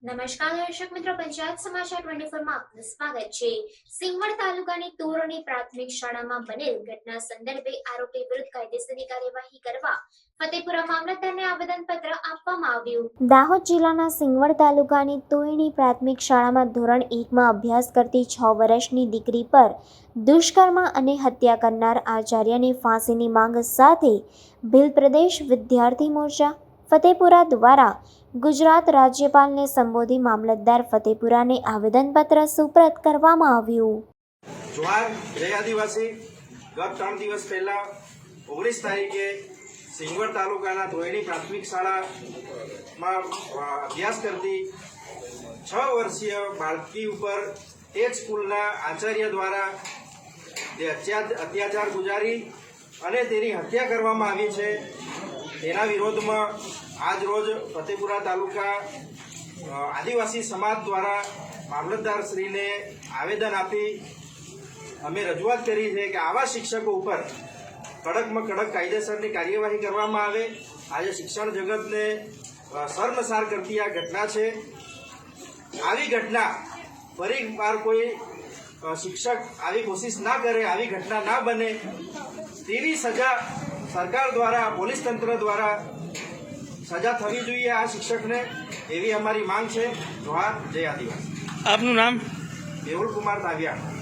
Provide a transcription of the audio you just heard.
નમસ્કાર દર્શક મિત્રો, પંચાયત સમાચાર 24 માં આપનું સ્વાગત છે। સિંગવડ તાલુકાની તોરણી પ્રાથમિક શાળામાં બનેલ ઘટના સંદર્ભે આરોપી વિરુદ્ધ કાયદેસરની કાર્યવાહી કરવા ફતેપુરા મામલતદારને આવેદનપત્ર આપવામાં આવ્યું। દાહોદ જિલ્લાના સિંગવડ તાલુકાની તોરણી પ્રાથમિક શાળામાં ધોરણ 1 માં અભ્યાસ કરતી 6 વર્ષની દીકરી પર દુષ્કર્મ અને હત્યા કરનાર આચાર્યની ફાંસીની માંગ સાથે ભીલ પ્રદેશ વિદ્યાર્થી મોરચા ફતેપુરા દ્વારા ગુજરાત રાજ્યપાલને સંબોધી મામલતદાર ફતેપુરાને આવેદનપત્ર સુપ્રત કરવામાં આવ્યું। જોહાર જય આદિવાસી। ગત 3 દિવસ પહેલા 19 તારીખે સિંગવડ તાલુકાના તોરણી પ્રાથમિક શાળામાં અભ્યાસ કરતી 6 વર્ષીય બાળકી ઉપર તે જ સ્કૂલના આચાર્ય દ્વારા અત્યાચાર ગુજારી અને તેની હત્યા કરવામાં આવી છે। તેના વિરોધમાં આજ રોજ ફતેપુરા તાલુકા આદિવાસી સમાજ દ્વારા મામલતદારશ્રીને આવેદન આપી અમે રજૂઆત કરી છે કે આવા શિક્ષકો ઉપર કડકમાં કડક કાયદેસરની કાર્યવાહી કરવામાં આવે। આજે શિક્ષણ જગતને શર્મસાર કરતી આ ઘટના છે। આવી ઘટના ફરીવાર કોઈ શિક્ષક આવી કોશિશ ના કરે, આવી ઘટના ના બને તેવી સજા સરકાર દ્વારા, પોલીસ તંત્ર દ્વારા સજા થવી જોઈએ આ શિક્ષકને, એવી અમારી માંગ છે। જોહાર જય આદિવાસી। આપનું નામ? મેહુલ કુમાર તાવિયા।